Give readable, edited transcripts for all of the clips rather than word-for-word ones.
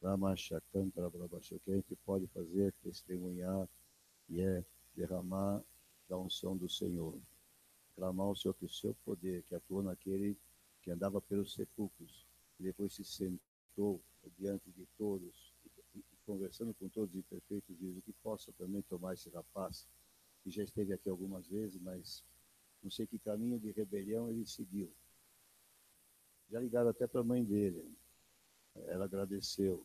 O que a gente pode fazer é testemunhar e é derramar da unção do Senhor. Clamar ao Senhor que o seu poder, que atuou naquele que andava pelos sepulcros, e depois se sentou diante de todos, e conversando com todos os imperfeitos, diz que possa também tomar esse rapaz, que já esteve aqui algumas vezes, mas não sei que caminho de rebelião ele seguiu. Já ligaram até para a mãe dele, ela agradeceu,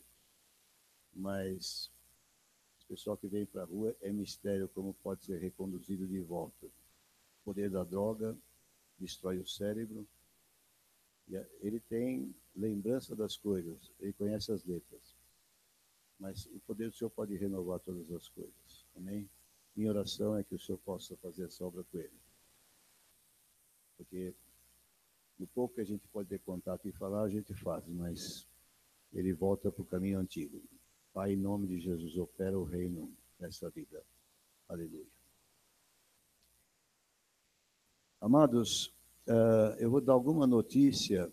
mas o pessoal que vem para a rua é mistério como pode ser reconduzido de volta. O poder da droga destrói o cérebro, e ele tem lembrança das coisas, ele conhece as letras, mas o poder do Senhor pode renovar todas as coisas. Amém? Minha oração é que o Senhor possa fazer essa obra com ele, porque no pouco que a gente pode ter contato e falar, a gente faz, mas ele volta para o caminho antigo. Pai, em nome de Jesus, opera o reino nessa vida. Aleluia. Amados, eu vou dar alguma notícia,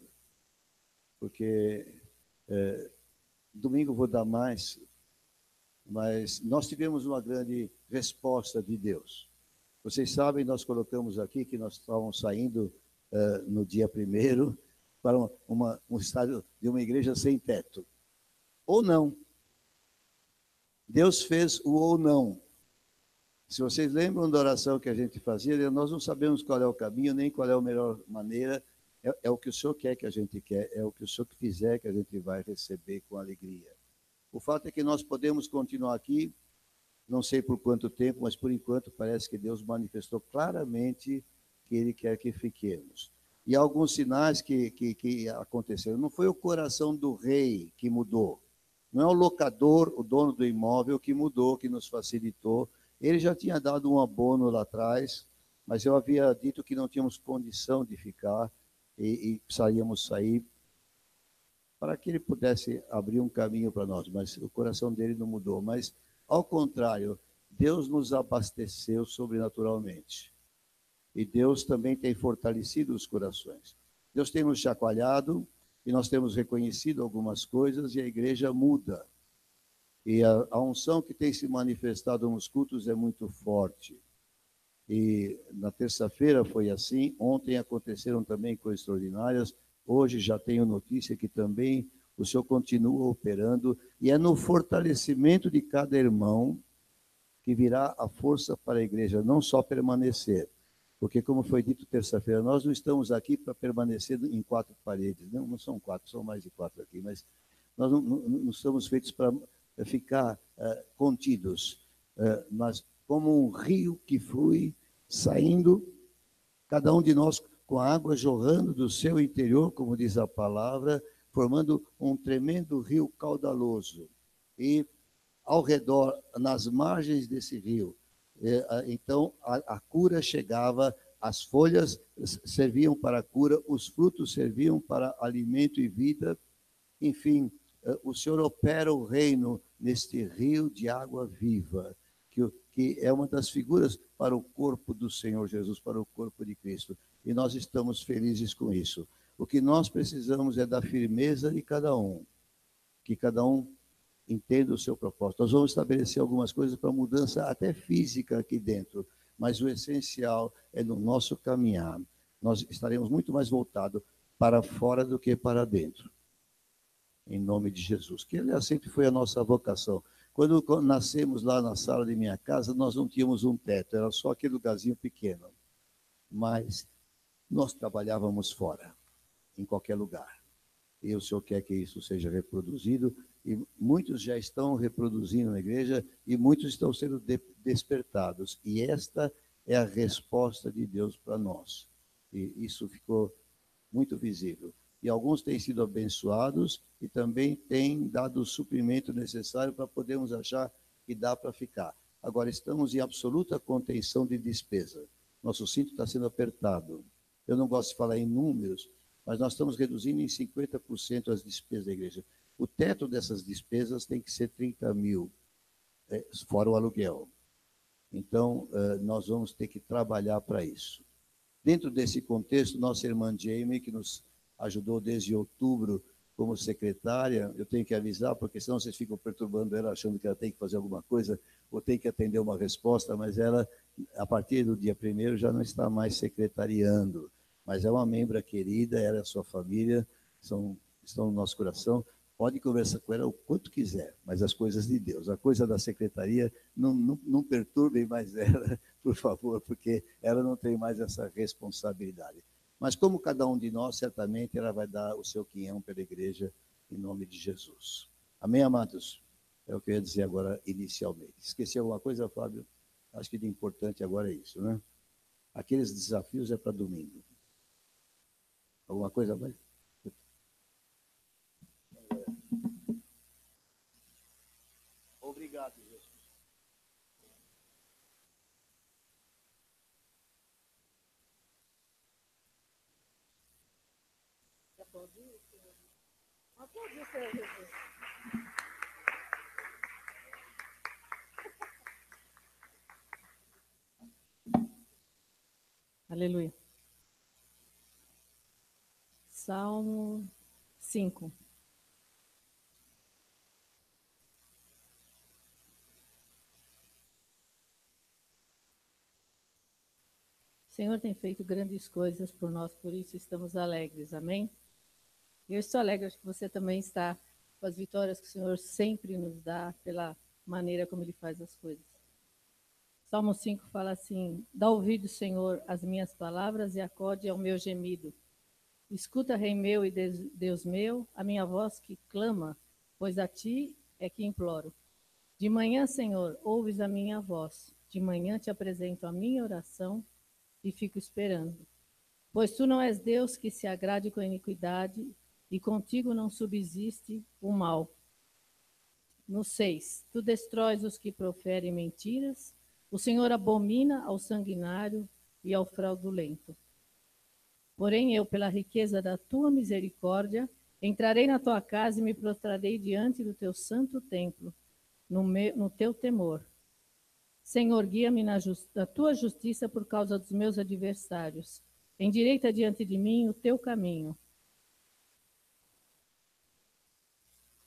porque domingo vou dar mais, mas nós tivemos uma grande resposta de Deus. Vocês sabem, nós colocamos aqui que nós estávamos saindo no dia 1º para um estádio de uma igreja sem teto. Ou não. Deus fez o ou não. Se vocês lembram da oração que a gente fazia, nós não sabemos qual é o caminho, nem qual é a melhor maneira. É o que o Senhor quer que a gente quer, é o que o Senhor fizer que a gente vai receber com alegria. O fato é que nós podemos continuar aqui, não sei por quanto tempo, mas por enquanto parece que Deus manifestou claramente que Ele quer que fiquemos. E alguns sinais que aconteceram. Não foi o coração do rei que mudou. Não é o locador, o dono do imóvel, que mudou, que nos facilitou. Ele já tinha dado um abono lá atrás, mas eu havia dito que não tínhamos condição de ficar e precisaríamos sair para que ele pudesse abrir um caminho para nós, mas o coração dele não mudou. Mas, ao contrário, Deus nos abasteceu sobrenaturalmente. E Deus também tem fortalecido os corações. Deus tem nos chacoalhado e nós temos reconhecido algumas coisas e a igreja muda. E a unção que tem se manifestado nos cultos é muito forte. E na terça-feira foi assim, ontem aconteceram também coisas extraordinárias, hoje já tenho notícia que também o Senhor continua operando, e é no fortalecimento de cada irmão que virá a força para a igreja, não só permanecer. Porque, como foi dito terça-feira, nós não estamos aqui para permanecer em 4 paredes, não são 4, são mais de 4 aqui, mas nós não estamos feitos para ficar contidos, mas como um rio que flui, saindo, cada um de nós com a água jorrando do seu interior, como diz a palavra, formando um tremendo rio caudaloso. E ao redor, nas margens desse rio, então a cura chegava, as folhas serviam para a cura, os frutos serviam para alimento e vida, enfim, o Senhor opera o reino neste rio de água viva, que é uma das figuras para o corpo do Senhor Jesus, para o corpo de Cristo. E nós estamos felizes com isso. O que nós precisamos é da firmeza de cada um, que cada um entenda o seu propósito. Nós vamos estabelecer algumas coisas para mudança até física aqui dentro, mas o essencial é no nosso caminhar. Nós estaremos muito mais voltados para fora do que para dentro. Em nome de Jesus, que aliás sempre foi a nossa vocação. Quando nascemos lá na sala de minha casa, nós não tínhamos um teto, era só aquele lugarzinho pequeno. Mas nós trabalhávamos fora, em qualquer lugar. E o Senhor quer que isso seja reproduzido, e muitos já estão reproduzindo na igreja, e muitos estão sendo despertados. E esta é a resposta de Deus para nós. E isso ficou muito visível. E alguns têm sido abençoados e também têm dado o suprimento necessário para podermos achar que dá para ficar. Agora, estamos em absoluta contenção de despesa. Nosso cinto está sendo apertado. Eu não gosto de falar em números, mas nós estamos reduzindo em 50% as despesas da igreja. O teto dessas despesas tem que ser 30 mil, fora o aluguel. Então, nós vamos ter que trabalhar para isso. Dentro desse contexto, nossa irmã Jamie, que nos ajudou desde outubro como secretária, eu tenho que avisar, porque senão vocês ficam perturbando ela, achando que ela tem que fazer alguma coisa, ou tem que atender uma resposta, mas ela, a partir do dia 1º, já não está mais secretariando, mas é uma membra querida, ela e a sua família estão no nosso coração. Pode conversar com ela o quanto quiser, mas as coisas de Deus, a coisa da secretaria, não perturbem mais ela, por favor, porque ela não tem mais essa responsabilidade. Mas como cada um de nós, certamente ela vai dar o seu quinhão pela igreja, em nome de Jesus. Amém, amados? É o que eu ia dizer agora inicialmente. Esqueci alguma coisa, Fábio? Acho que de importante agora é isso, né? Aqueles desafios é para domingo. Alguma coisa mais? Obrigado, Jesus. Aplaudir, Senhor. Aplaudir, Senhor Jesus. Aleluia. Salmo 5. O Senhor tem feito grandes coisas por nós, por isso estamos alegres, amém? Eu estou alegre, acho que você também está, com as vitórias que o Senhor sempre nos dá, pela maneira como Ele faz as coisas. Salmo 5 fala assim: dá ouvido, Senhor, às minhas palavras e acode ao meu gemido. Escuta, Rei meu e Deus meu, a minha voz que clama, pois a ti é que imploro. De manhã, Senhor, ouves a minha voz. De manhã te apresento a minha oração e fico esperando. Pois tu não és Deus que se agrade com a iniquidade, e contigo não subsiste o mal. No 6, tu destróis os que proferem mentiras, o Senhor abomina ao sanguinário e ao fraudulento. Porém eu, pela riqueza da tua misericórdia, entrarei na tua casa e me prostrarei diante do teu santo templo, no teu temor. Senhor, guia-me na tua justiça por causa dos meus adversários. Endireita diante de mim o teu caminho.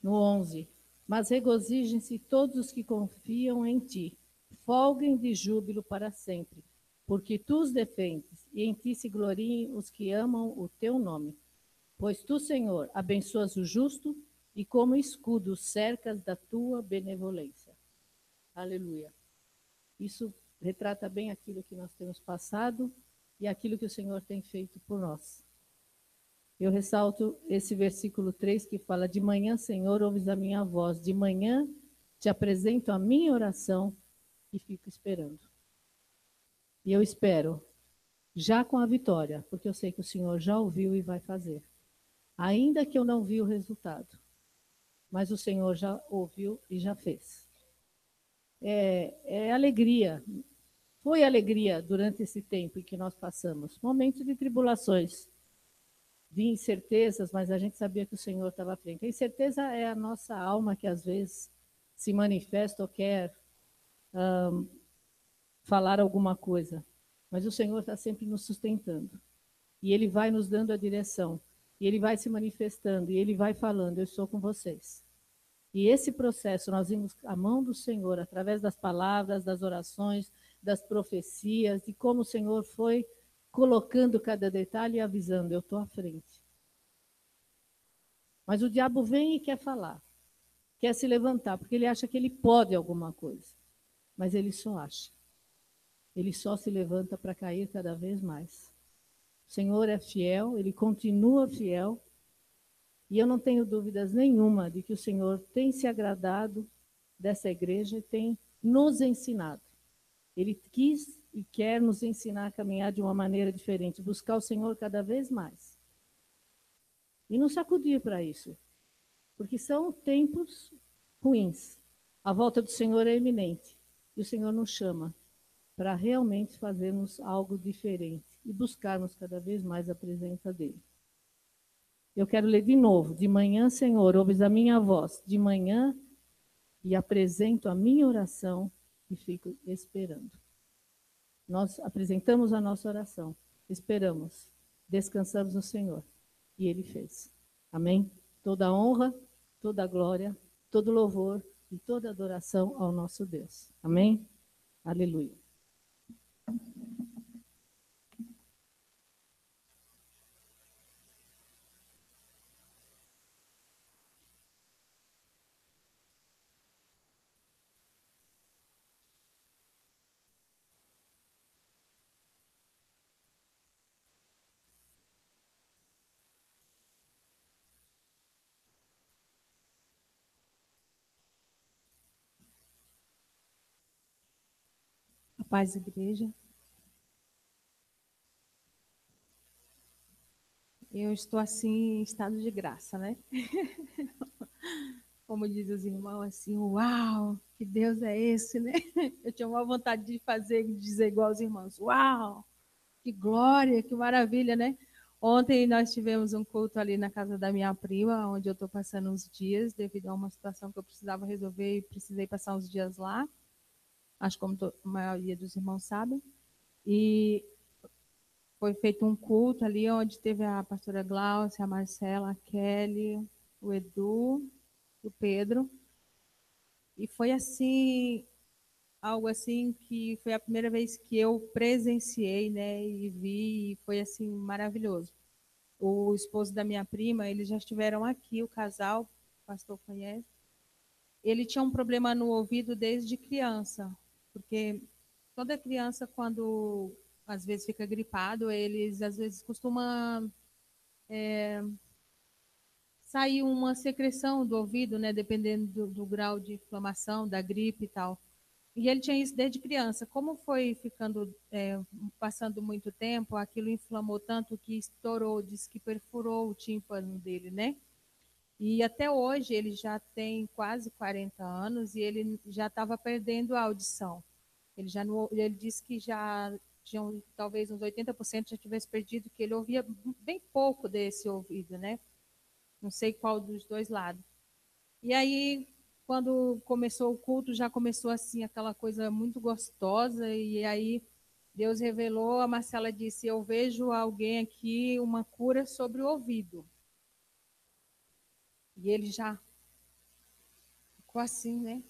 No 11. Mas regozijem-se todos os que confiam em ti. Folguem de júbilo para sempre, porque tu os defendes, e em ti se gloriem os que amam o teu nome. Pois tu, Senhor, abençoas o justo, e como escudo cercas da tua benevolência. Aleluia. Isso retrata bem aquilo que nós temos passado e aquilo que o Senhor tem feito por nós. Eu ressalto esse versículo 3 que fala: de manhã, Senhor, ouves a minha voz, de manhã te apresento a minha oração e fico esperando. E eu espero, já com a vitória, porque eu sei que o Senhor já ouviu e vai fazer. Ainda que eu não vi o resultado, mas o Senhor já ouviu e já fez. É alegria. Foi alegria durante esse tempo em que nós passamos. Momentos de tribulações, de incertezas, mas a gente sabia que o Senhor estava à frente. A incerteza é a nossa alma que às vezes se manifesta ou quer falar alguma coisa. Mas o Senhor está sempre nos sustentando. E Ele vai nos dando a direção. E Ele vai se manifestando. E Ele vai falando: eu estou com vocês. E esse processo, nós vimos a mão do Senhor, através das palavras, das orações, das profecias, de como o Senhor foi colocando cada detalhe e avisando: eu estou à frente. Mas o diabo vem e quer falar, quer se levantar, porque ele acha que ele pode alguma coisa. Mas ele só acha. Ele só se levanta para cair cada vez mais. O Senhor é fiel, Ele continua fiel, e eu não tenho dúvidas nenhuma de que o Senhor tem se agradado dessa igreja e tem nos ensinado. Ele quis e quer nos ensinar a caminhar de uma maneira diferente, buscar o Senhor cada vez mais. E nos sacudir para isso, porque são tempos ruins. A volta do Senhor é iminente, e o Senhor nos chama para realmente fazermos algo diferente e buscarmos cada vez mais a presença dEle. Eu quero ler de novo. De manhã, Senhor, ouves a minha voz. De manhã, e apresento a minha oração e fico esperando. Nós apresentamos a nossa oração, esperamos, descansamos no Senhor. E Ele fez. Amém? Toda honra, toda glória, todo louvor e toda adoração ao nosso Deus. Amém? Aleluia. A paz, igreja. Eu estou assim em estado de graça, né? Como diz os irmãos, assim, uau, que Deus é esse, né? Eu tinha uma vontade de fazer, de dizer igual aos irmãos, uau, que glória, que maravilha, né? Ontem nós tivemos um culto ali na casa da minha prima, onde eu estou passando uns dias, devido a uma situação que eu precisava resolver e precisei passar uns dias lá. Acho que como a maioria dos irmãos sabem. E foi feito um culto ali, onde teve a pastora Glaucia, a Marcela, a Kelly, o Edu, o Pedro. E foi assim, algo assim que foi a primeira vez que eu presenciei, né, e vi, e foi assim maravilhoso. O esposo da minha prima, eles já estiveram aqui, o casal, o pastor conhece. Ele tinha um problema no ouvido desde criança, porque toda criança, quando às vezes fica gripado, eles às vezes costumam sair uma secreção do ouvido, né, dependendo do grau de inflamação, da gripe e tal. E ele tinha isso desde criança. Como foi ficando, passando muito tempo, aquilo inflamou tanto que estourou, disse que perfurou o tímpano dele, né? E até hoje ele já tem quase 40 anos e ele já estava perdendo a audição. Ele disse que já tinha talvez uns 80% já tivesse perdido, que ele ouvia bem pouco desse ouvido, né? Não sei qual dos dois lados. E aí, quando começou o culto, já começou assim, aquela coisa muito gostosa, e aí Deus revelou, a Marcela disse, eu vejo alguém aqui, uma cura sobre o ouvido. E ele já ficou assim, né?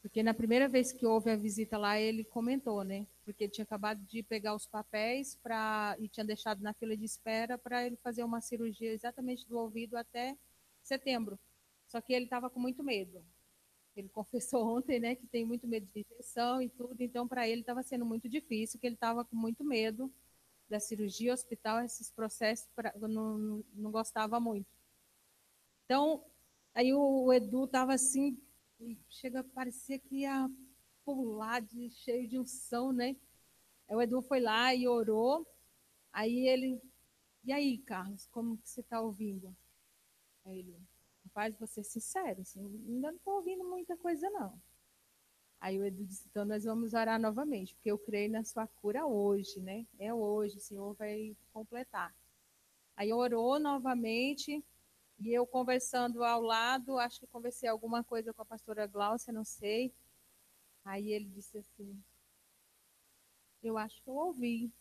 Porque na primeira vez que houve a visita lá, ele comentou, né? Porque ele tinha acabado de pegar os papéis e tinha deixado na fila de espera para ele fazer uma cirurgia exatamente do ouvido até setembro. Só que ele estava com muito medo. Ele confessou ontem, né, que tem muito medo de injeção e tudo, então para ele estava sendo muito difícil, que ele estava com muito medo da cirurgia, hospital, esses processos, não gostava muito. Então, aí o Edu estava assim, chega a parecer que ia pular, cheio de unção, né? Aí o Edu foi lá e orou, aí ele, e aí, Carlos, como que você está ouvindo? Aí ele, rapaz, vou ser sincero, assim, ainda não estou ouvindo muita coisa, não. Aí o Edu disse, então nós vamos orar novamente, porque eu creio na sua cura hoje, né? É hoje, o Senhor vai completar. Aí orou novamente, e eu conversando ao lado, acho que conversei alguma coisa com a pastora Glaucia, não sei. Aí ele disse assim, eu acho que eu ouvi.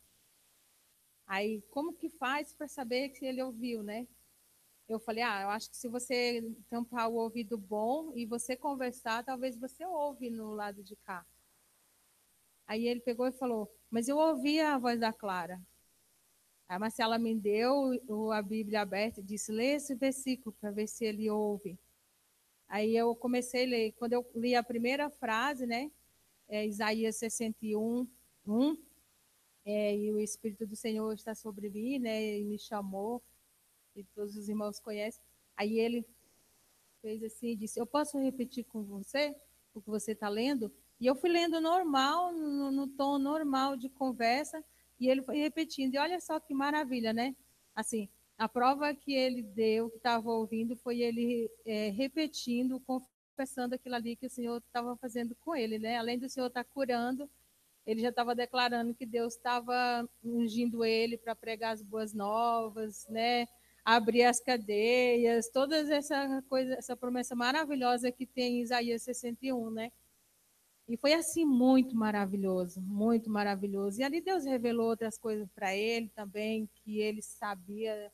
Aí, como que faz para saber que ele ouviu, né? Eu falei, eu acho que se você tampar o ouvido bom e você conversar, talvez você ouve no lado de cá. Aí ele pegou e falou, mas eu ouvi a voz da Clara. A Marcela me deu a Bíblia aberta e disse, lê esse versículo para ver se ele ouve. Aí eu comecei a ler. Quando eu li a primeira frase, né, Isaías 61, 1, e o Espírito do Senhor está sobre mim, né, e me chamou, e todos os irmãos conhecem. Aí ele fez assim, disse, eu posso repetir com você o que você está lendo? E eu fui lendo normal, no tom normal de conversa, e ele foi repetindo. E olha só que maravilha, né? Assim, a prova que ele deu, que estava ouvindo, foi ele repetindo, confessando aquilo ali que o Senhor estava fazendo com ele, né? Além do Senhor estar curando, ele já estava declarando que Deus estava ungindo ele para pregar as boas novas, né? Abrir as cadeias, toda essa coisa, essa promessa maravilhosa que tem em Isaías 61, né? E foi assim muito maravilhoso, muito maravilhoso. E ali Deus revelou outras coisas para ele também, que ele sabia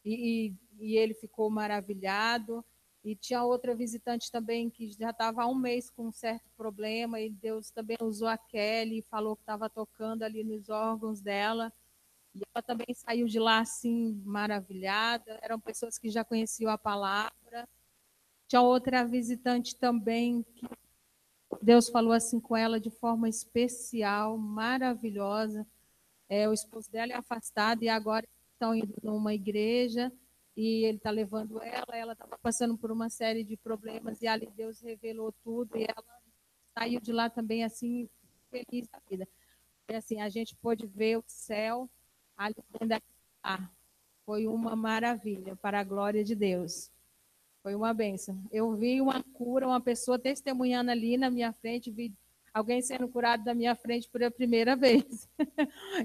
e ele ficou maravilhado. E tinha outra visitante também que já estava há um mês com um certo problema, e Deus também usou a Kelly, falou que estava tocando ali nos órgãos dela. E ela também saiu de lá assim, maravilhada. Eram pessoas que já conheciam a palavra. Tinha outra visitante também que Deus falou assim com ela de forma especial, maravilhosa. O esposo dela é afastado e agora estão indo numa igreja e ele está levando ela estava passando por uma série de problemas e ali Deus revelou tudo e ela saiu de lá também assim, feliz da vida. E assim, a gente pôde ver o céu ali dentro daquele lar. Foi uma maravilha, para a glória de Deus. Foi uma bênção. Eu vi uma cura, uma pessoa testemunhando ali na minha frente, vi alguém sendo curado da minha frente por a primeira vez.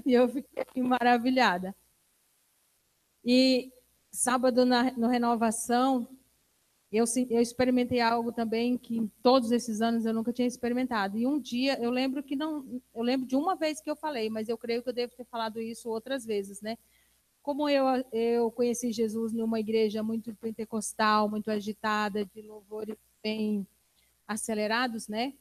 E eu fiquei maravilhada. E sábado, no Renovação, eu experimentei algo também que em todos esses anos eu nunca tinha experimentado. E um dia, eu lembro de uma vez que eu falei, mas eu creio que eu devo ter falado isso outras vezes, né? Como eu conheci Jesus numa igreja muito pentecostal, muito agitada, de louvores bem acelerados, né?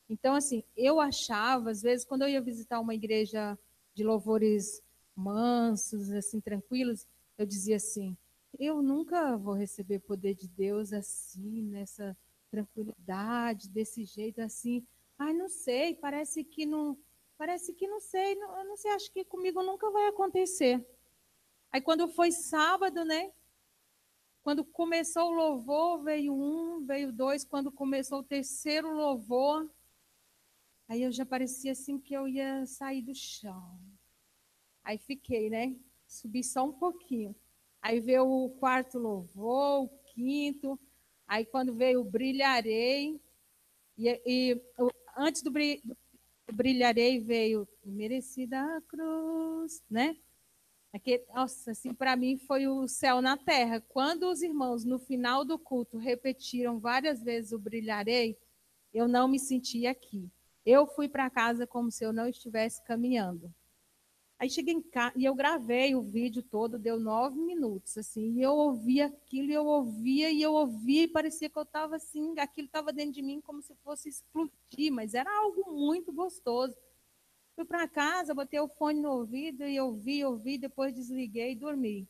Então, assim, eu achava, às vezes, quando eu ia visitar uma igreja de louvores mansos, assim, tranquilos, eu dizia assim: eu nunca vou receber poder de Deus assim, nessa tranquilidade, desse jeito assim. Ai, não sei, parece que não sei, eu não sei, acho que comigo nunca vai acontecer. Aí quando foi sábado, né? Quando começou o louvor, veio um, veio dois. Quando começou o terceiro louvor, aí eu já parecia assim que eu ia sair do chão. Aí fiquei, né? Subi só um pouquinho. Aí veio o quarto louvor, o quinto. Aí quando veio o brilharei, antes do brilharei veio merecida a cruz, né? Nossa, assim, para mim foi o céu na terra. Quando os irmãos, no final do culto, repetiram várias vezes o brilharei, eu não me senti aqui. Eu fui para casa como se eu não estivesse caminhando. Aí cheguei em casa e eu gravei o vídeo todo, deu 9 minutos, assim, e eu ouvia aquilo, e eu ouvia, e parecia que eu estava assim, aquilo estava dentro de mim como se fosse explodir, mas era algo muito gostoso. Fui para casa, botei o fone no ouvido e ouvi, depois desliguei e dormi.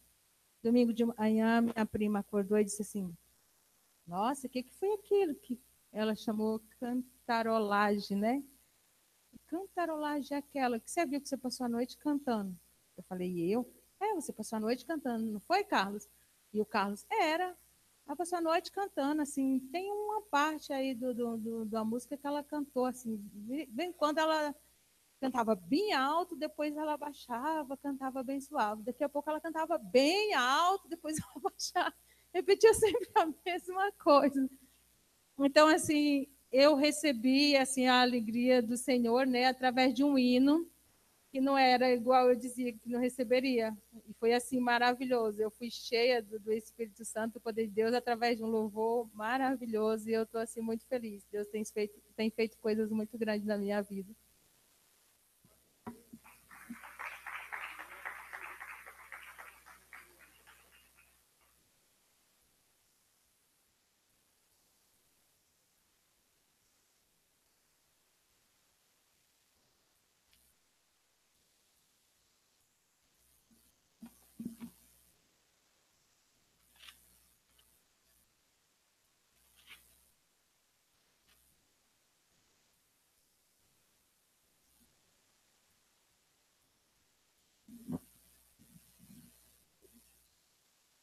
Domingo de manhã, minha prima acordou e disse assim: Nossa, o que foi aquilo que ela chamou cantarolagem, né? Cantarolagem é aquela que você viu que você passou a noite cantando. Eu falei: E eu? Você passou a noite cantando, não foi, Carlos? E o Carlos: Era. Ela passou a noite cantando, assim, tem uma parte aí da música que ela cantou, assim, bem quando ela cantava bem alto, depois ela baixava, cantava bem suave. Daqui a pouco ela cantava bem alto, depois ela baixava. Repetia sempre a mesma coisa. Então, assim, eu recebi assim a alegria do Senhor, né, através de um hino que não era igual eu dizia que não receberia. E foi assim maravilhoso. Eu fui cheia do Espírito Santo, do poder de Deus, através de um louvor maravilhoso. E eu estou assim muito feliz. Deus tem feito coisas muito grandes na minha vida.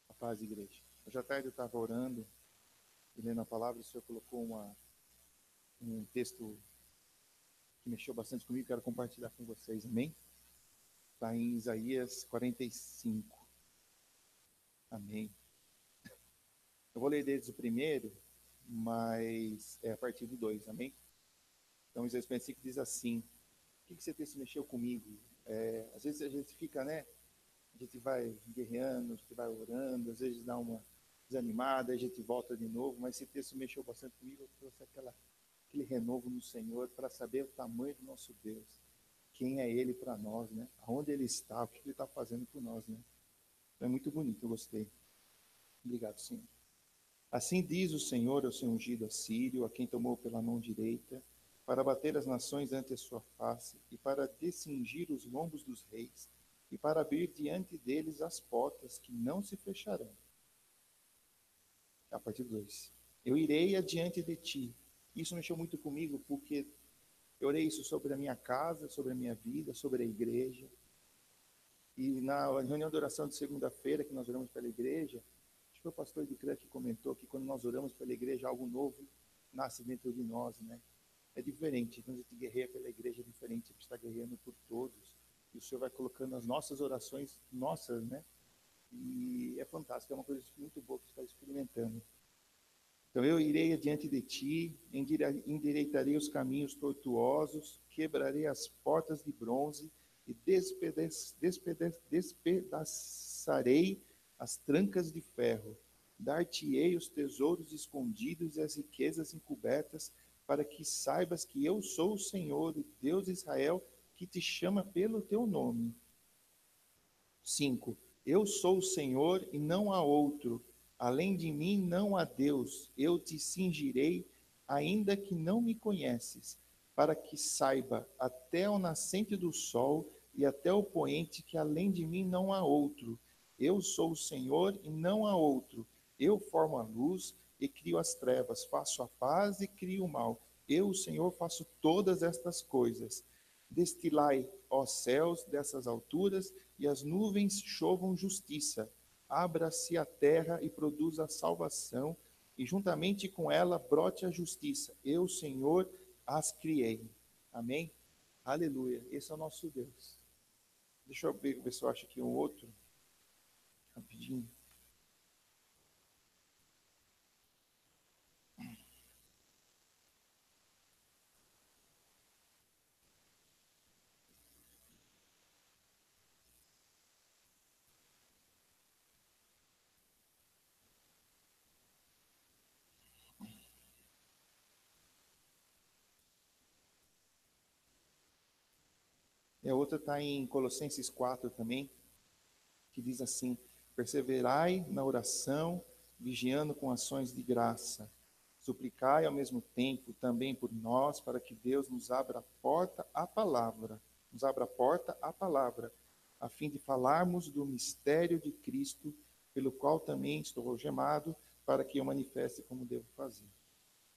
A paz, igreja. Hoje à tarde eu estava orando e lendo a palavra, o Senhor colocou um texto que mexeu bastante comigo, quero compartilhar com vocês, amém? Está em Isaías 45, amém? Eu vou ler desde o primeiro, mas é a partir do 2, amém? Então, Isaías 45 diz assim: o que esse texto mexeu comigo? Às vezes a gente fica, né? A gente vai guerreando, a gente vai orando, às vezes dá uma desanimada, a gente volta de novo, mas esse texto mexeu bastante comigo, eu trouxe aquele renovo no Senhor para saber o tamanho do nosso Deus, quem é Ele para nós, né? Aonde Ele está, o que Ele está fazendo por nós, né? É muito bonito, eu gostei. Obrigado, Senhor. Assim diz o Senhor ao seu ungido assírio, a quem tomou pela mão direita, para bater as nações ante a sua face, e para descingir os lombos dos reis, e para abrir diante deles as portas que não se fecharão. A partir 2. Eu irei adiante de ti. Isso mexeu muito comigo, porque eu orei isso sobre a minha casa, sobre a minha vida, sobre a igreja. E na reunião de oração de segunda-feira, que nós oramos pela igreja, acho que foi o pastor de Clã que comentou que quando nós oramos pela igreja, algo novo nasce dentro de nós, né? É diferente, quando a gente guerreia pela igreja é diferente, a gente está guerreando por todos. E o Senhor vai colocando as nossas orações, nossas, né? E é fantástico, é uma coisa muito boa que você está experimentando. Então eu irei adiante de ti, endireitarei os caminhos tortuosos, quebrarei as portas de bronze e despedaçarei as trancas de ferro. Dar-te-ei os tesouros escondidos e as riquezas encobertas, para que saibas que eu sou o Senhor, o Deus de Israel, que te chama pelo teu nome. 5. Eu sou o Senhor e não há outro. Além de mim não há Deus. Eu te cingirei, ainda que não me conheces, para que saiba até o nascente do sol e até o poente que além de mim não há outro. Eu sou o Senhor e não há outro. Eu formo a luz e crio as trevas, faço a paz e crio o mal. Eu, o Senhor, faço todas estas coisas. Destilai, ó céus, dessas alturas, e as nuvens chovam justiça. Abra-se a terra e produza a salvação, e juntamente com ela brote a justiça. Eu, Senhor, as criei. Amém? Aleluia. Esse é o nosso Deus. Deixa eu ver se eu acho aqui um outro. Rapidinho. E a outra está em Colossenses 4 também, que diz assim: perseverai na oração, vigiando com ações de graça. Suplicai ao mesmo tempo também por nós, para que Deus nos abra a porta à palavra, a fim de falarmos do mistério de Cristo, pelo qual também estou algemado, para que eu manifeste como devo fazer.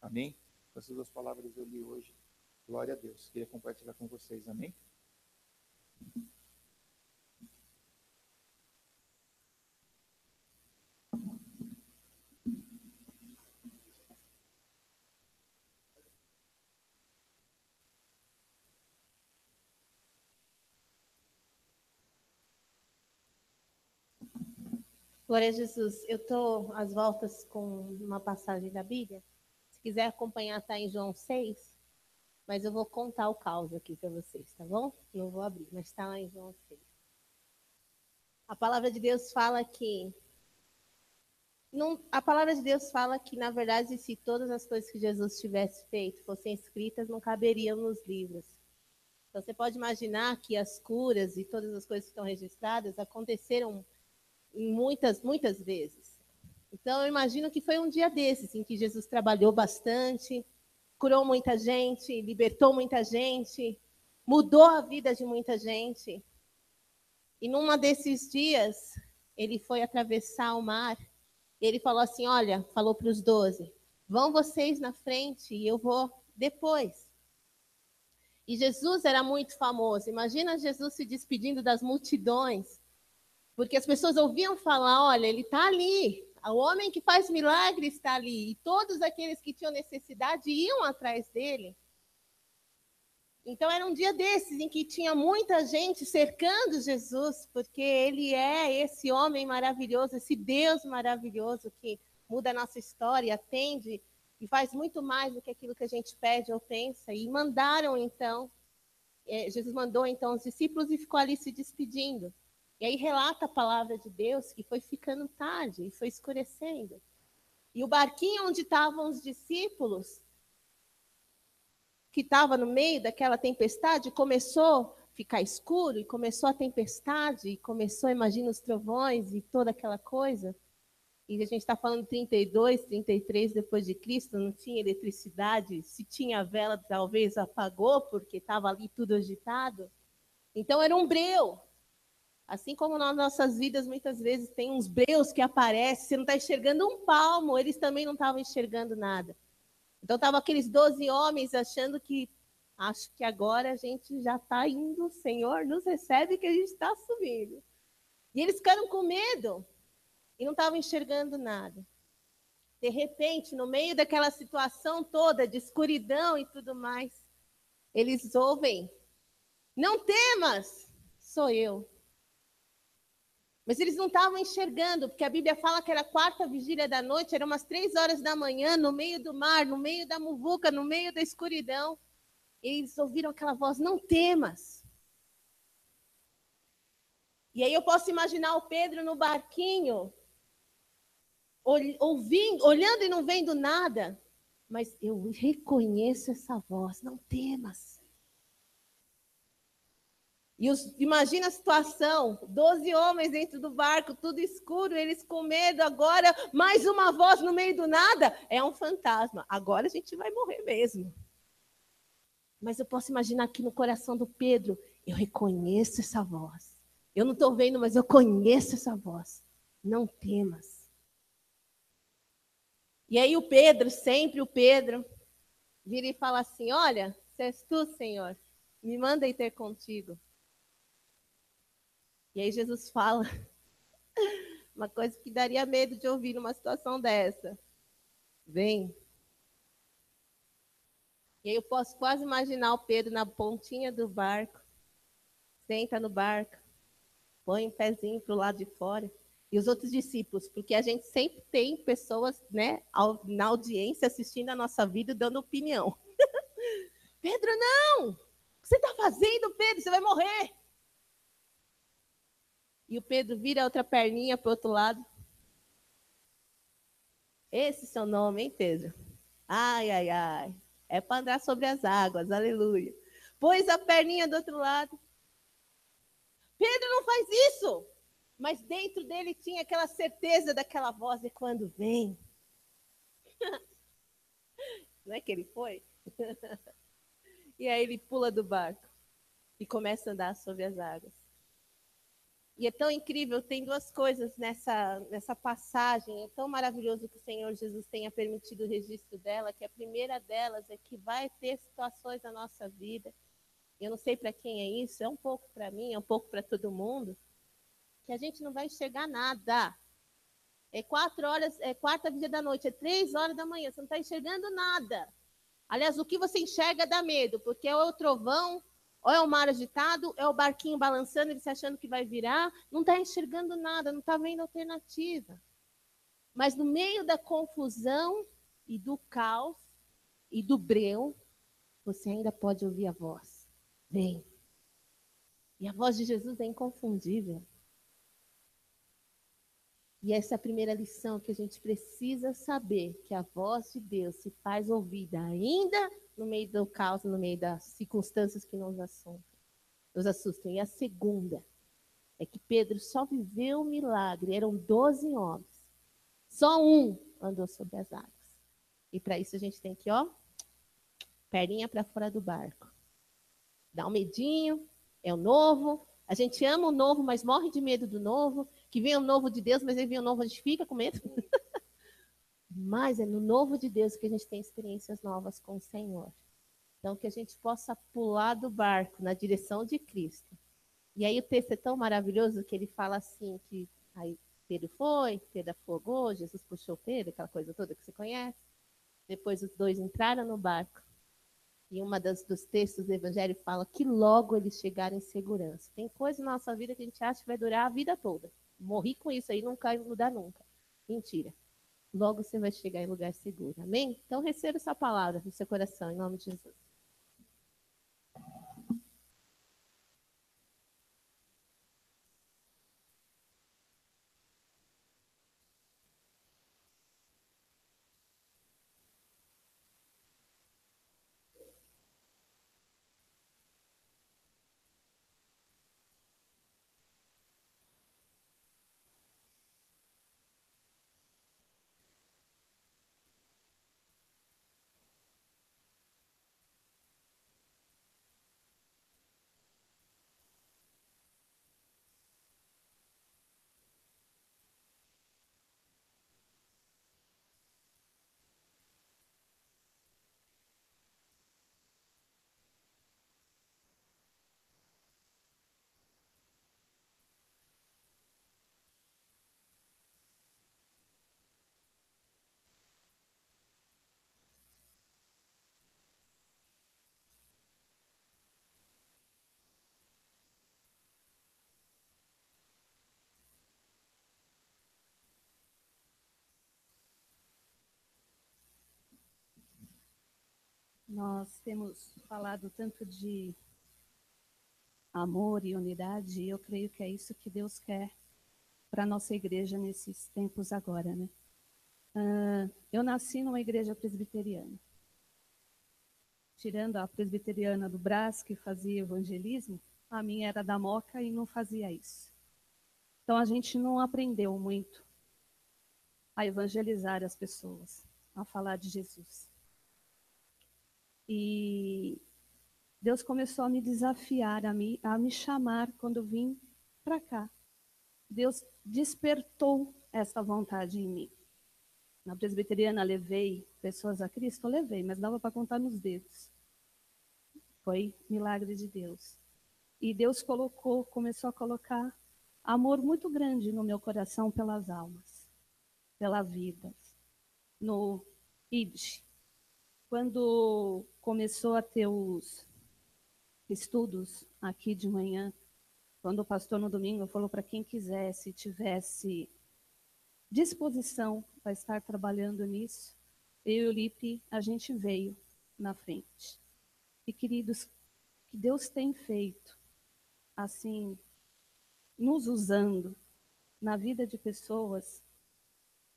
Amém? Essas duas palavras eu li hoje. Glória a Deus. Queria compartilhar com vocês. Amém? Glória a Jesus. Eu estou às voltas com uma passagem da Bíblia. Se quiser acompanhar, está em João 6. Mas eu vou contar o caos aqui para vocês, tá bom? Não vou abrir, mas está lá em João 6. A palavra de Deus fala que... a palavra de Deus fala que, na verdade, se todas as coisas que Jesus tivesse feito fossem escritas, não caberiam nos livros. Então, você pode imaginar que as curas e todas as coisas que estão registradas aconteceram muitas vezes. Então, eu imagino que foi um dia desses em que Jesus trabalhou bastante, curou muita gente, libertou muita gente, mudou a vida de muita gente. E numa desses dias, ele foi atravessar o mar. E ele falou assim, olha, falou para os 12, vão vocês na frente e eu vou depois. E Jesus era muito famoso. Imagina Jesus se despedindo das multidões, porque as pessoas ouviam falar, olha, ele está ali, o homem que faz milagres está ali. E todos aqueles que tinham necessidade iam atrás dele. Então era um dia desses em que tinha muita gente cercando Jesus, porque ele é esse homem maravilhoso, esse Deus maravilhoso que muda a nossa história, atende e faz muito mais do que aquilo que a gente pede ou pensa. E mandaram então, Jesus mandou então os discípulos e ficou ali se despedindo. E aí relata a palavra de Deus que foi ficando tarde e foi escurecendo. E o barquinho onde estavam os discípulos, que estava no meio daquela tempestade, começou ficar escuro e começou a tempestade, e começou, imagina, os trovões e toda aquela coisa. E a gente está falando 32, 33 depois de Cristo, não tinha eletricidade, se tinha vela, talvez apagou, porque estava ali tudo agitado. Então era um breu. Assim como nas nossas vidas, muitas vezes, tem uns breus que aparecem, você não está enxergando um palmo, eles também não estavam enxergando nada. Então estavam aqueles 12 homens achando que, acho que agora a gente já está indo, o Senhor nos recebe que a gente está subindo. E eles ficaram com medo e não estavam enxergando nada. De repente, no meio daquela situação toda de escuridão e tudo mais, eles ouvem: não temas, sou eu. Mas eles não estavam enxergando, porque a Bíblia fala que era a 4ª vigília da noite, eram umas 3 horas da manhã, no meio do mar, no meio da muvuca, no meio da escuridão. Eles ouviram aquela voz: não temas. E aí eu posso imaginar o Pedro no barquinho, ouvindo, olhando e não vendo nada. Mas eu reconheço essa voz: não temas. E imagina a situação, 12 homens dentro do barco, tudo escuro, eles com medo agora, mais uma voz no meio do nada, é um fantasma. Agora a gente vai morrer mesmo. Mas eu posso imaginar aqui no coração do Pedro: eu reconheço essa voz. Eu não estou vendo, mas eu conheço essa voz. Não temas. E aí o Pedro, sempre o Pedro, vira e fala assim: olha, se és tu, Senhor, me manda ir ter contigo. E aí Jesus fala uma coisa que daria medo de ouvir numa situação dessa: vem. E aí eu posso quase imaginar o Pedro na pontinha do barco, senta no barco, põe um pezinho para o lado de fora. E os outros discípulos, porque a gente sempre tem pessoas, né, na audiência assistindo a nossa vida dando opinião. Pedro, não! O que você está fazendo, Pedro? Você vai morrer. E o Pedro vira a outra perninha para o outro lado. Esse é seu nome, hein, Pedro? Ai, ai, ai. É para andar sobre as águas, aleluia. Pôs a perninha do outro lado. Pedro, não faz isso! Mas dentro dele tinha aquela certeza daquela voz de quando vem. Não é que ele foi? E aí ele pula do barco e começa a andar sobre as águas. E é tão incrível, tem 2 coisas nessa passagem, é tão maravilhoso que o Senhor Jesus tenha permitido o registro dela, que a primeira delas é que vai ter situações na nossa vida, eu não sei para quem é isso, é um pouco para mim, é um pouco para todo mundo, que a gente não vai enxergar nada. É 4 horas, é 4ª vigília da noite, é 3 horas da manhã, você não está enxergando nada. Aliás, o que você enxerga dá medo, porque é o trovão, ou é o mar agitado, é o barquinho balançando, ele se achando que vai virar, não está enxergando nada, não está vendo alternativa. Mas no meio da confusão e do caos e do breu, você ainda pode ouvir a voz: vem. E a voz de Jesus é inconfundível. E essa é a primeira lição que a gente precisa saber, que a voz de Deus se faz ouvida ainda no meio do caos, no meio das circunstâncias que nos assustam. E a segunda é que Pedro só viveu um milagre, eram 12 homens. Só um andou sobre as águas. E para isso a gente tem que, perninha para fora do barco. Dá um medinho, é o novo. A gente ama o novo, mas morre de medo do novo. Que vem o novo de Deus, mas aí vem o novo, a gente fica com medo. Mas é no novo de Deus que a gente tem experiências novas com o Senhor. Então, que a gente possa pular do barco na direção de Cristo. E aí o texto é tão maravilhoso que ele fala assim, que aí Pedro foi, Pedro afogou, Jesus puxou Pedro, aquela coisa toda que você conhece. Depois os 2 entraram no barco. E uma dos textos do Evangelho fala que logo eles chegaram em segurança. Tem coisa na nossa vida que a gente acha que vai durar a vida toda. Morri com isso aí, não vai mudar nunca. Mentira. Logo você vai chegar em lugar seguro. Amém? Então receba essa palavra no seu coração, em nome de Jesus. Nós temos falado tanto de amor e unidade, e eu creio que é isso que Deus quer para a nossa igreja nesses tempos agora, né? Eu nasci numa igreja presbiteriana. Tirando a presbiteriana do Brás, que fazia evangelismo, a minha era da Moca e não fazia isso. Então a gente não aprendeu muito a evangelizar as pessoas, a falar de Jesus. E Deus começou a me desafiar, a me chamar quando eu vim para cá. Deus despertou essa vontade em mim. Na presbiteriana levei pessoas a Cristo, levei, mas dava para contar nos dedos. Foi milagre de Deus. E Deus começou a colocar amor muito grande no meu coração pelas almas, pela vida, no ID. Quando começou a ter os estudos aqui de manhã, quando o pastor no domingo falou para quem quisesse, tivesse disposição para estar trabalhando nisso, eu e o Lipe, a gente veio na frente. E, queridos, que Deus tem feito, assim, nos usando na vida de pessoas,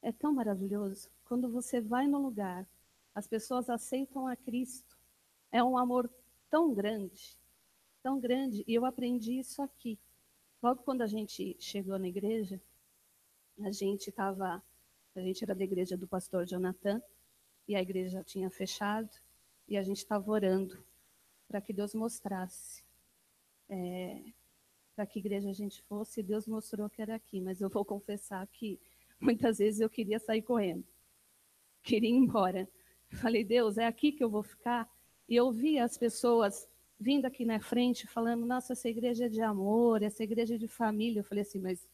é tão maravilhoso. Quando você vai no lugar, as pessoas aceitam a Cristo. É um amor tão grande, e eu aprendi isso aqui. Logo quando a gente chegou na igreja, a gente era da igreja do pastor Jonathan, e a igreja já tinha fechado, e a gente estava orando para que Deus mostrasse para que igreja a gente fosse, e Deus mostrou que era aqui. Mas eu vou confessar que muitas vezes eu queria sair correndo, queria ir embora. Falei, Deus, é aqui que eu vou ficar? E eu via as pessoas vindo aqui na frente, falando, nossa, essa igreja é de amor, essa igreja é de família. Eu falei assim, mas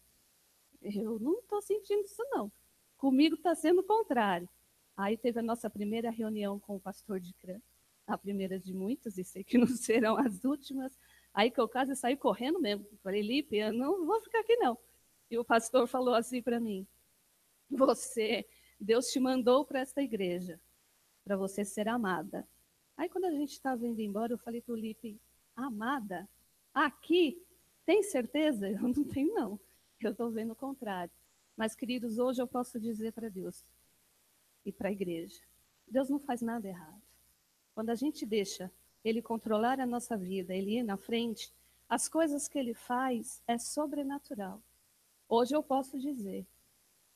eu não estou sentindo isso, não. Comigo está sendo o contrário. Aí teve a nossa primeira reunião com o pastor de CRAN, a primeira de muitas, e sei que não serão as últimas. Aí que eu quase saí correndo mesmo. Falei, Lipe, eu não vou ficar aqui, não. E o pastor falou assim para mim, Deus te mandou para esta igreja, para você ser amada. Aí quando a gente estava indo embora, eu falei para o Lipe, amada? Aqui? Tem certeza? Eu não tenho, não. Eu estou vendo o contrário. Mas, queridos, hoje eu posso dizer para Deus e para a igreja, Deus não faz nada errado. Quando a gente deixa Ele controlar a nossa vida, Ele ir na frente, as coisas que Ele faz é sobrenatural. Hoje eu posso dizer,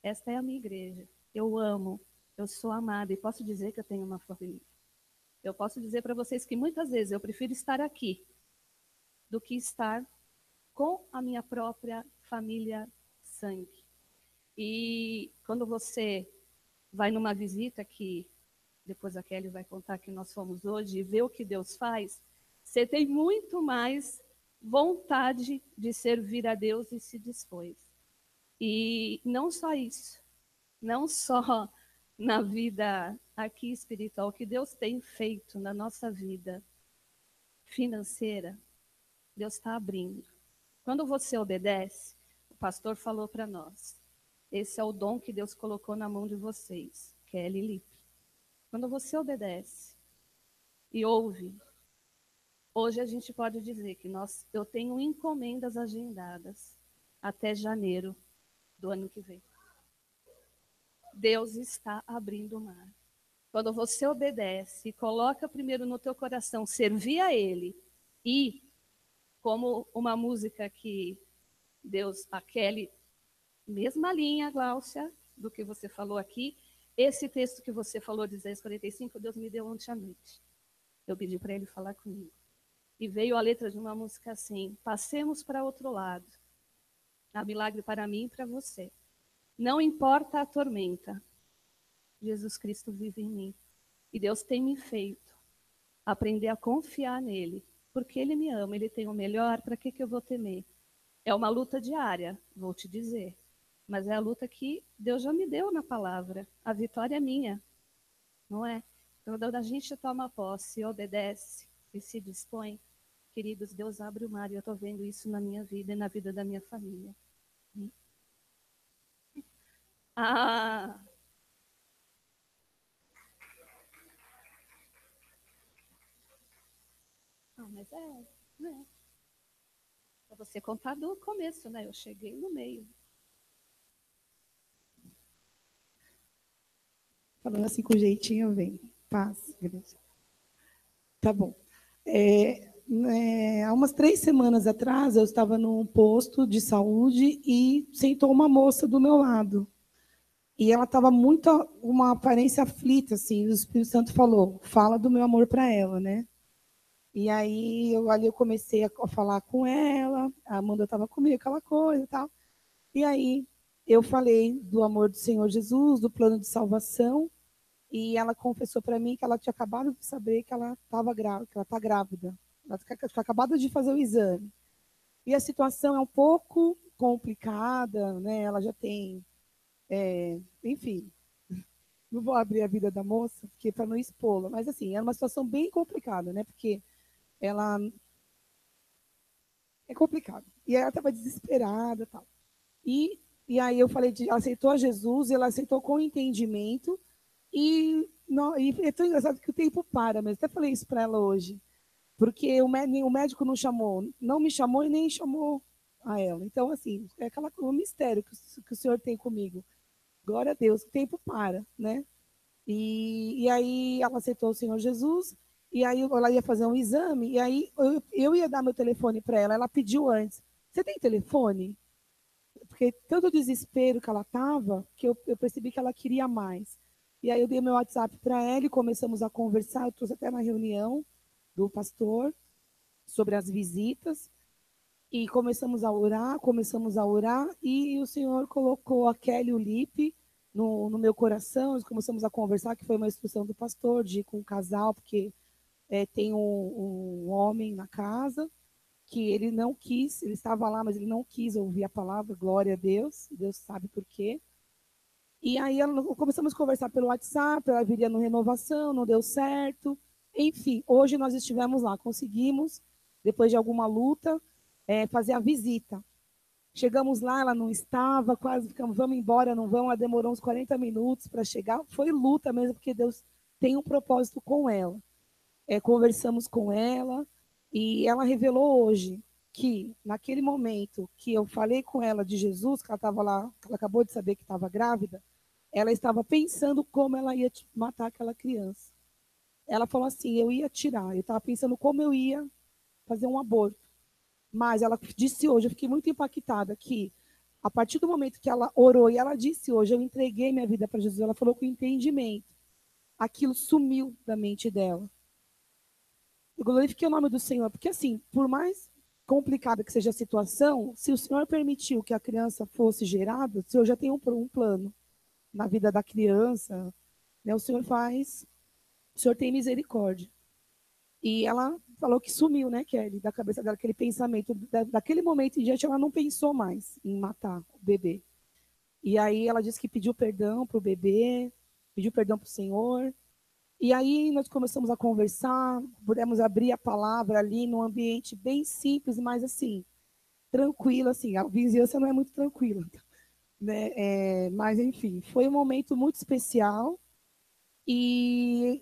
esta é a minha igreja, eu amo, eu sou amada e posso dizer que eu tenho uma família. Eu posso dizer para vocês que muitas vezes eu prefiro estar aqui do que estar com a minha própria família sangue. E quando você vai numa visita, que depois a Kelly vai contar que nós fomos hoje, e vê o que Deus faz, você tem muito mais vontade de servir a Deus e se dispôs. E não só isso, não só na vida aqui espiritual, o que Deus tem feito na nossa vida financeira, Deus está abrindo. Quando você obedece, o pastor falou para nós, esse é o dom que Deus colocou na mão de vocês, Kelly e Lipe. Quando você obedece e ouve, hoje a gente pode dizer que eu tenho encomendas agendadas até janeiro do ano que vem. Deus está abrindo o mar. Quando você obedece e coloca primeiro no teu coração servir a Ele, e como uma música que Deus, a Kelly, mesma linha, Gláucia, do que você falou aqui, esse texto que você falou de Isaías 45, Deus me deu ontem à noite. Eu pedi para ele falar comigo. E veio a letra de uma música assim, passemos para outro lado. Há milagre para mim e para você. Não importa a tormenta, Jesus Cristo vive em mim. E Deus tem me feito aprender a confiar nele, porque ele me ama, ele tem o melhor, para que eu vou temer? É uma luta diária, vou te dizer. Mas é a luta que Deus já me deu na palavra. A vitória é minha, não é? Então, quando a gente toma posse, obedece e se dispõe, queridos, Deus abre o mar, e eu estou vendo isso na minha vida e na vida da minha família. Ah! mas né? Para você contar do começo, né? Eu cheguei no meio. Falando assim com jeitinho, vem. Paz, igreja. Tá bom. Há umas 3 semanas atrás, eu estava num posto de saúde e sentou uma moça do meu lado. E ela estava muito, uma aparência aflita, assim. O Espírito Santo falou, fala do meu amor para ela, né? E aí, eu comecei a falar com ela, a Amanda estava comigo, aquela coisa e tal. E aí, eu falei do amor do Senhor Jesus, do plano de salvação, e ela confessou para mim que ela tinha acabado de saber que ela estava grávida, que ela está grávida. Ela tinha acabado de fazer o exame. E a situação é um pouco complicada, né? Ela já tem, enfim, não vou abrir a vida da moça, porque para não expô-la, mas assim, era uma situação bem complicada, né? Porque ela é complicado. E ela estava desesperada, tal. E aí eu falei, ela aceitou a Jesus, ela aceitou com entendimento. E é tão engraçado que o tempo para, mas até falei isso para ela hoje. Porque o médico não me chamou e nem chamou a ela. Então, assim, é um mistério que o Senhor tem comigo. Glória a Deus, o tempo para, né? E aí ela aceitou o Senhor Jesus, e aí ela ia fazer um exame, e aí eu ia dar meu telefone para ela. Ela pediu antes, você tem telefone? Porque tanto desespero que ela estava, que eu percebi que ela queria mais. E aí eu dei meu WhatsApp para ela e começamos a conversar. Eu trouxe até uma reunião do pastor sobre as visitas. E começamos a orar, e o Senhor colocou a Kelly e o Lipe no meu coração. Nós começamos a conversar, que foi uma instrução do pastor, de ir com um casal, porque tem um homem na casa, que ele não quis, ele estava lá, mas ele não quis ouvir a palavra, glória a Deus, Deus sabe por quê. E aí começamos a conversar pelo WhatsApp, ela viria no Renovação, não deu certo. Enfim, hoje nós estivemos lá, conseguimos, depois de alguma luta, fazer a visita. Chegamos lá, ela não estava, quase ficamos, vamos embora, não vamos, ela demorou uns 40 minutos para chegar. Foi luta mesmo, porque Deus tem um propósito com ela. Conversamos com ela, e ela revelou hoje que, naquele momento que eu falei com ela de Jesus, que ela estava lá, ela acabou de saber que estava grávida, ela estava pensando como ela ia matar aquela criança. Ela falou assim, eu ia tirar, eu estava pensando como eu ia fazer um aborto. Mas ela disse hoje, eu fiquei muito impactada, que a partir do momento que ela orou, e ela disse hoje, eu entreguei minha vida para Jesus, ela falou com entendimento. Aquilo sumiu da mente dela. Eu glorifiquei o nome do Senhor, porque assim, por mais complicada que seja a situação, se o Senhor permitiu que a criança fosse gerada, o Senhor já tem um plano na vida da criança, né? O Senhor tem misericórdia. E ela falou que sumiu, né, Kelly, da cabeça dela, aquele pensamento, daquele momento em diante ela não pensou mais em matar o bebê. E aí ela disse que pediu perdão para o bebê, pediu perdão para o Senhor. E aí nós começamos a conversar, pudemos abrir a palavra ali num ambiente bem simples, mas assim, tranquilo, assim, a vizinhança não é muito tranquila, né? Mas enfim, foi um momento muito especial e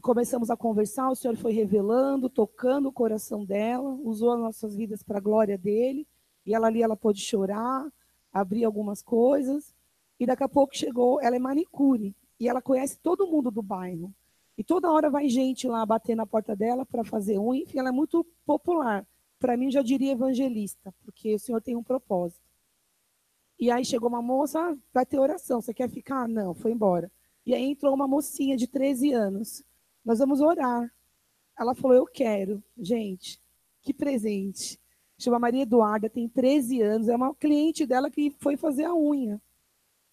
começamos a conversar, o Senhor foi revelando, tocando o coração dela, usou as nossas vidas para a glória dele, e ela pôde chorar, abrir algumas coisas, e daqui a pouco chegou, ela é manicure, e ela conhece todo mundo do bairro. E toda hora vai gente lá bater na porta dela para fazer unha. Enfim, ela é muito popular. Para mim, eu já diria evangelista, porque o Senhor tem um propósito. E aí chegou uma moça, vai ter oração, você quer ficar? Não, foi embora. E aí entrou uma mocinha de 13 anos. Nós vamos orar. Ela falou, eu quero. Gente, que presente. Chama Maria Eduarda, tem 13 anos, é uma cliente dela que foi fazer a unha.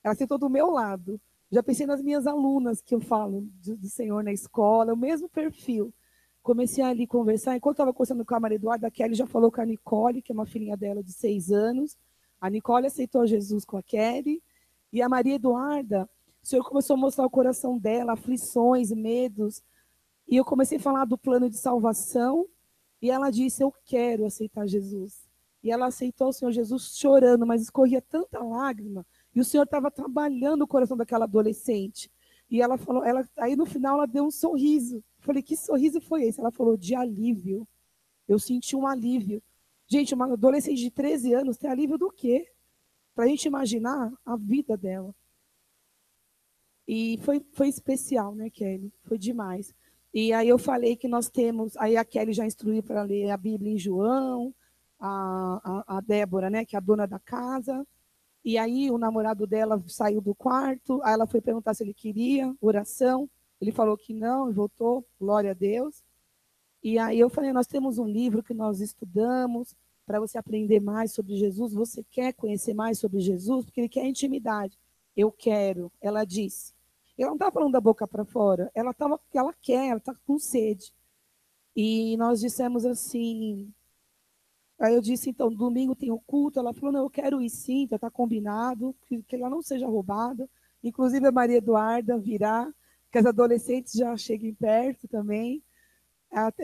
Ela sentou do meu lado. Já pensei nas minhas alunas que eu falo do Senhor na escola, o mesmo perfil. Comecei ali a conversar. Enquanto estava conversando com a Maria Eduarda, a Kelly já falou com a Nicole, que é uma filhinha dela de 6 anos. A Nicole aceitou Jesus com a Kelly. E a Maria Eduarda, o Senhor começou a mostrar o coração dela, aflições, medos. E eu comecei a falar do plano de salvação. E ela disse, eu quero aceitar Jesus. E ela aceitou o Senhor Jesus chorando, mas escorria tanta lágrima. E o Senhor estava trabalhando o coração daquela adolescente. E ela falou, aí no final ela deu um sorriso. Eu falei, que sorriso foi esse? Ela falou, de alívio. Eu senti um alívio. Gente, uma adolescente de 13 anos tem alívio do quê? Para a gente imaginar a vida dela. E foi especial, né, Kelly? Foi demais. E aí eu falei que nós temos, aí a Kelly já instruiu para ler a Bíblia em João, a Débora, né, que é a dona da casa. E aí o namorado dela saiu do quarto, aí ela foi perguntar se ele queria oração. Ele falou que não e voltou, glória a Deus. E aí eu falei, nós temos um livro que nós estudamos para você aprender mais sobre Jesus. Você quer conhecer mais sobre Jesus? Porque ele quer intimidade. Eu quero, ela disse. Ela não estava falando da boca para fora, ela quer, ela está com sede. E nós dissemos assim, aí eu disse, então, domingo tem o culto. Ela falou, não, eu quero ir sim, já está combinado, que ela não seja roubada. Inclusive a Maria Eduarda virá, que as adolescentes já cheguem perto também.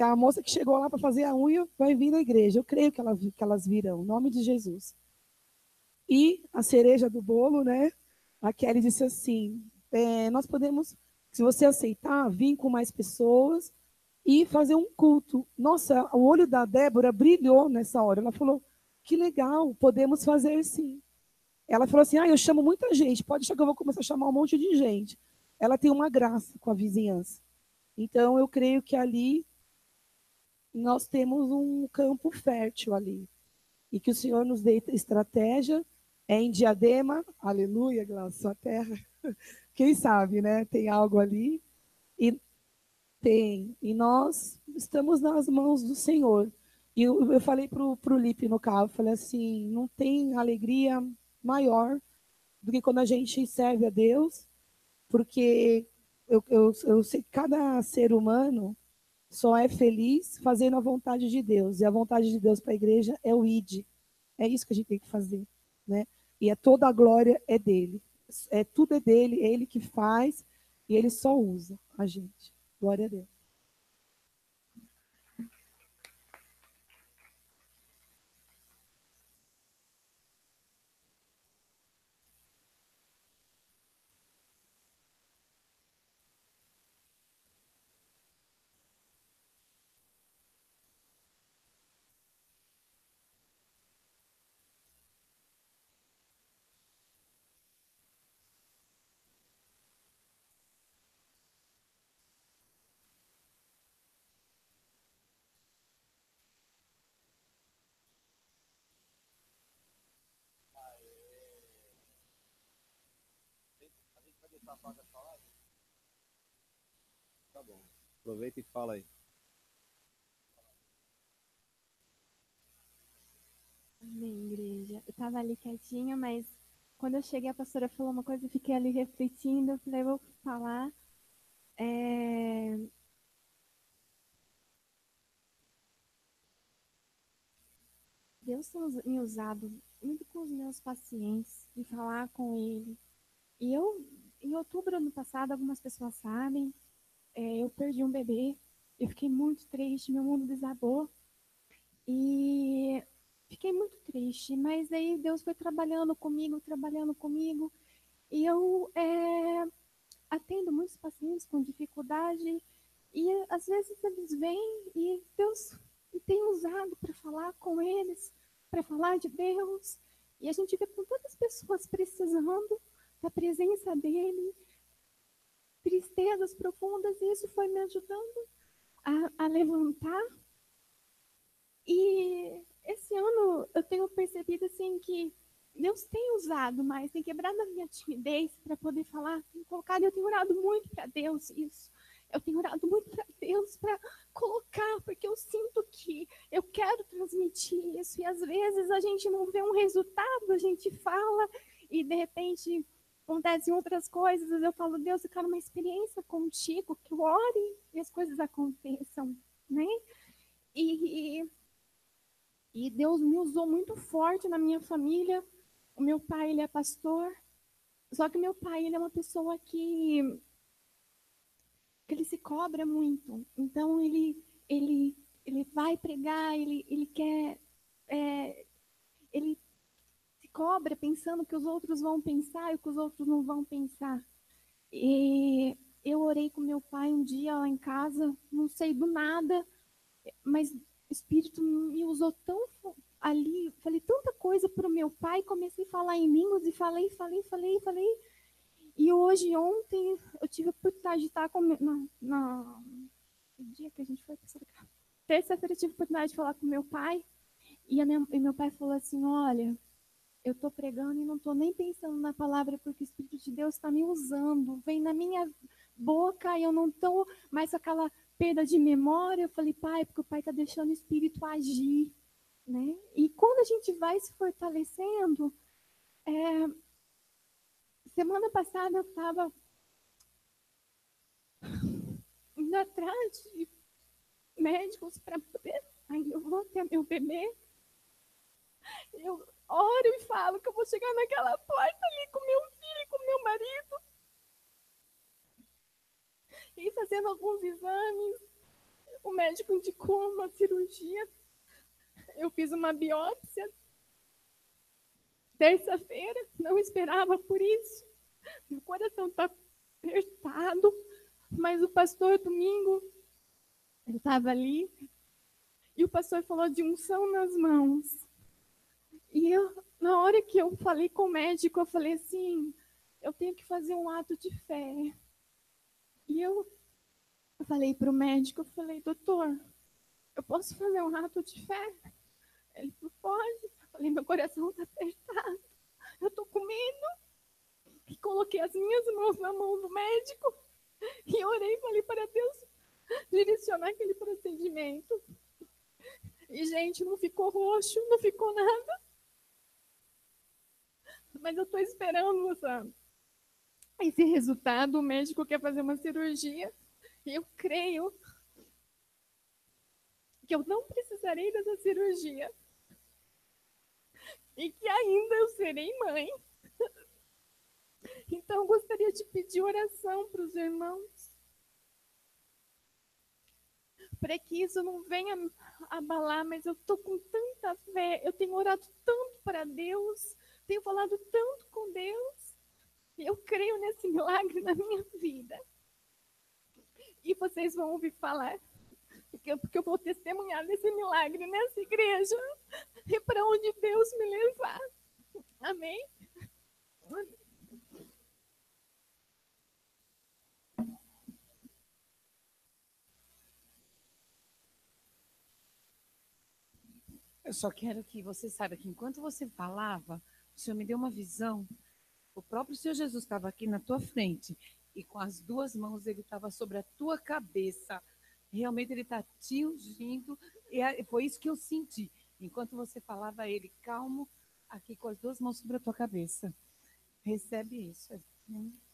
A moça que chegou lá para fazer a unha vai vir na igreja. Eu creio que elas virão, em nome de Jesus. E a cereja do bolo, né? A Kelly disse assim, nós podemos, se você aceitar, vir com mais pessoas e fazer um culto. Nossa, o olho da Débora brilhou nessa hora. Ela falou, que legal, podemos fazer sim. Ela falou assim, eu chamo muita gente, pode deixar que eu vou começar a chamar um monte de gente. Ela tem uma graça com a vizinhança. Então, eu creio que ali nós temos um campo fértil ali. E que o Senhor nos dê estratégia. É em Diadema, aleluia, sua terra. Quem sabe, né? Tem algo ali. E tem. E nós estamos nas mãos do Senhor. E eu falei para o Lipe no carro, eu falei assim, não tem alegria maior do que quando a gente serve a Deus, porque eu sei que cada ser humano só é feliz fazendo a vontade de Deus. E a vontade de Deus para a igreja é o ID. É isso que a gente tem que fazer, né? E toda a glória é dele. Tudo é dele, é ele que faz e ele só usa a gente. Glória a Deus. Tá bom. Aproveita e fala aí. Amém, igreja. Eu estava ali quietinha, mas quando eu cheguei, a pastora falou uma coisa, eu fiquei ali refletindo, eu falei, eu vou falar. Deus tem me usado muito com os meus pacientes, de falar com ele. E eu, em outubro do ano passado, algumas pessoas sabem, eu perdi um bebê, eu fiquei muito triste, meu mundo desabou. E fiquei muito triste, mas aí Deus foi trabalhando comigo, e eu atendo muitos pacientes com dificuldade, e às vezes eles vêm e Deus tem usado para falar com eles, para falar de Deus, e a gente vê com todas as pessoas precisando da presença dele, tristezas profundas, e isso foi me ajudando a levantar. E esse ano eu tenho percebido assim que Deus tem usado mais, tem quebrado a minha timidez para poder falar, tem colocado, eu tenho orado muito para Deus isso. Eu tenho orado muito para Deus para colocar, porque eu sinto que eu quero transmitir isso. E às vezes a gente não vê um resultado, a gente fala e de repente acontecem outras coisas. Eu falo, Deus, eu quero uma experiência contigo, que eu ore e as coisas aconteçam, né? E Deus me usou muito forte na minha família. O meu pai, ele é pastor. Só que meu pai, ele é uma pessoa que ele se cobra muito. Então, ele vai pregar, ele quer... ele se cobra pensando que os outros vão pensar e o que os outros não vão pensar. E eu orei com meu pai um dia lá em casa, não sei do nada, mas o Espírito me usou tão ali, falei tanta coisa para o meu pai, comecei a falar em línguas e falei. E hoje, ontem, eu tive a oportunidade de estar com no dia que a gente foi para Sorocaba. Terça-feira eu tive a oportunidade de falar com meu pai e meu pai falou assim, olha, eu estou pregando e não estou nem pensando na palavra porque o Espírito de Deus está me usando, vem na minha boca e eu não estou mais com aquela perda de memória. Eu falei, pai, porque o pai está deixando o Espírito agir, né? E quando a gente vai se fortalecendo, semana passada eu estava indo atrás de médicos para poder. Aí eu vou ter meu bebê. Eu oro e falo que eu vou chegar naquela porta ali com meu filho, com meu marido. E fazendo alguns exames, o médico indicou uma cirurgia. Eu fiz uma biópsia. Terça-feira, não esperava por isso. Meu coração está apertado. Mas o pastor, domingo, ele estava ali. E o pastor falou de unção nas mãos. E na hora que eu falei com o médico, eu falei assim, eu tenho que fazer um ato de fé. E eu falei para o médico, eu falei, doutor, eu posso fazer um ato de fé? Ele falou, pode. Eu falei, meu coração está apertado. Eu estou com medo. E coloquei as minhas mãos na mão do médico. E orei e falei para Deus direcionar aquele procedimento. E, gente, não ficou roxo, não ficou nada. Mas eu estou esperando, sabe? Esse resultado, o médico quer fazer uma cirurgia. E eu creio que eu não precisarei dessa cirurgia. E que ainda eu serei mãe. Então, eu gostaria de pedir oração para os irmãos. Para que isso não venha abalar, mas eu estou com tanta fé. Eu tenho orado tanto para Deus. Tenho falado tanto com Deus. E eu creio nesse milagre na minha vida. E vocês vão ouvir falar. Porque eu vou testemunhar desse milagre nessa igreja. E para onde Deus me levar. Amém? Eu só quero que você saiba que enquanto você falava, o Senhor me deu uma visão. O próprio Senhor Jesus estava aqui na tua frente e com as duas mãos ele estava sobre a tua cabeça. Realmente ele está te ungindo e foi isso que eu senti. Enquanto você falava a ele, calmo, aqui com as duas mãos sobre a tua cabeça. Recebe isso.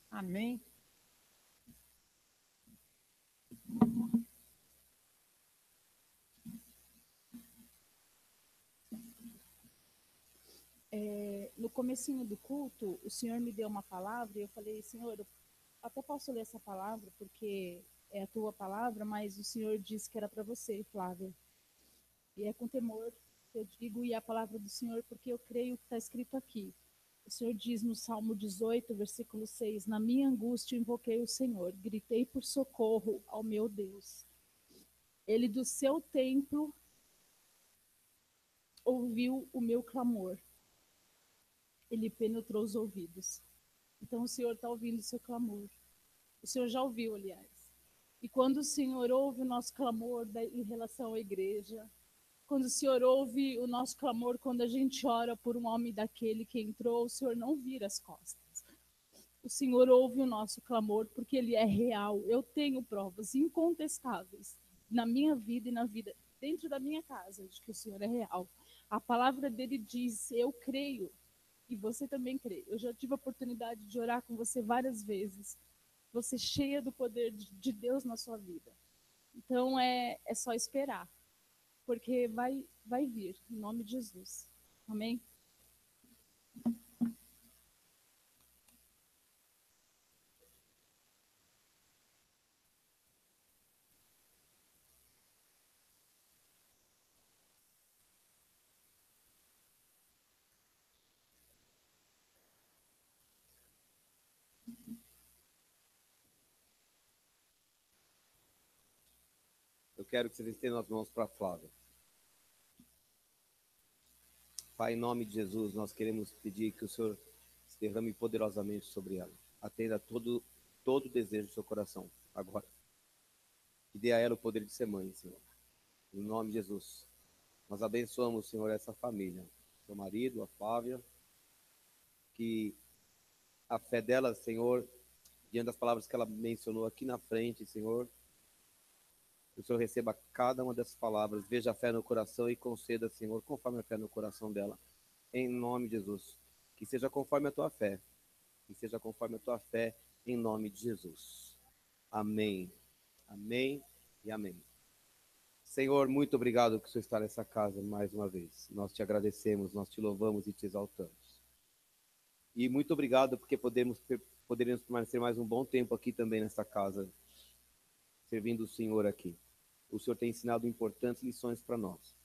Amém. No comecinho do culto, o Senhor me deu uma palavra e eu falei, Senhor, eu até posso ler essa palavra porque é a tua palavra, mas o Senhor disse que era para você, Flávia. E é com temor que eu digo, e é a palavra do Senhor, porque eu creio que está escrito aqui. O Senhor diz no Salmo 18, versículo 6, na minha angústia invoquei o Senhor, gritei por socorro ao meu Deus. Ele do seu templo ouviu o meu clamor. Ele penetrou os ouvidos. Então o Senhor está ouvindo o seu clamor. O Senhor já ouviu, aliás. E quando o Senhor ouve o nosso clamor em relação à igreja, quando o Senhor ouve o nosso clamor, quando a gente ora por um homem daquele que entrou, o Senhor não vira as costas. O Senhor ouve o nosso clamor porque ele é real. Eu tenho provas incontestáveis na minha vida e na vida dentro da minha casa de que o Senhor é real. A palavra dele diz, eu creio. E você também crê. Eu já tive a oportunidade de orar com você várias vezes. Você cheia do poder de Deus na sua vida. Então é só esperar. Porque vai vir, em nome de Jesus. Amém? Eu quero que vocês estendam as mãos para a Flávia. Pai, em nome de Jesus, nós queremos pedir que o Senhor se derrame poderosamente sobre ela. Atenda todo o desejo do seu coração, agora. E dê a ela o poder de ser mãe, Senhor. Em nome de Jesus. Nós abençoamos, Senhor, essa família. Seu marido, a Flávia. Que a fé dela, Senhor, diante das palavras que ela mencionou aqui na frente, Senhor, que o Senhor receba cada uma dessas palavras, veja a fé no coração e conceda, Senhor, conforme a fé no coração dela. Em nome de Jesus. Que seja conforme a tua fé. Que seja conforme a tua fé, em nome de Jesus. Amém. Amém e amém. Senhor, muito obrigado que o Senhor está nessa casa mais uma vez. Nós te agradecemos, nós te louvamos e te exaltamos. E muito obrigado porque poderemos permanecer mais um bom tempo aqui também nessa casa, servindo o Senhor aqui. O Senhor tem ensinado importantes lições para nós,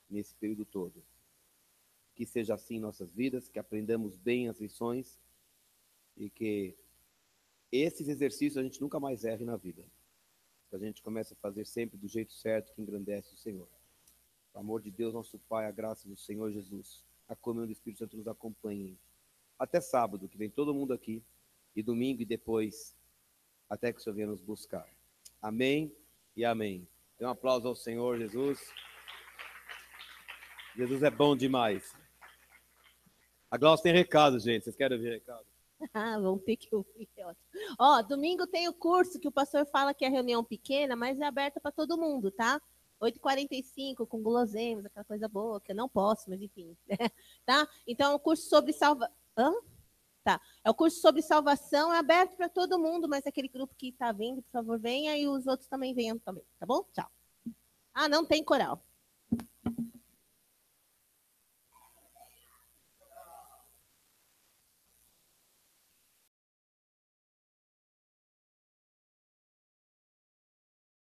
nesse período todo. Que seja assim em nossas vidas, que aprendamos bem as lições e que esses exercícios a gente nunca mais erre na vida. Que a gente comece a fazer sempre do jeito certo que engrandece o Senhor. O amor de Deus, nosso Pai, a graça do Senhor Jesus, a comunhão do Espírito Santo nos acompanhe. Até sábado, que vem todo mundo aqui, e domingo e depois, até que o Senhor venha nos buscar. Amém e amém. Dê um aplauso ao Senhor Jesus. Jesus é bom demais. A Glaucia tem recado, gente. Vocês querem ouvir recado? Ah, vamos ter que ouvir. Ó, domingo tem o curso que o pastor fala que é reunião pequena, mas é aberta para todo mundo, tá? 8h45, com guloseimas, aquela coisa boa, que eu não posso, mas enfim. Tá? Então, é um curso sobre Tá. É o curso sobre salvação, é aberto para todo mundo, mas aquele grupo que está vindo, por favor, venha, e os outros também venham também, tá bom? Tchau. Ah, não tem coral.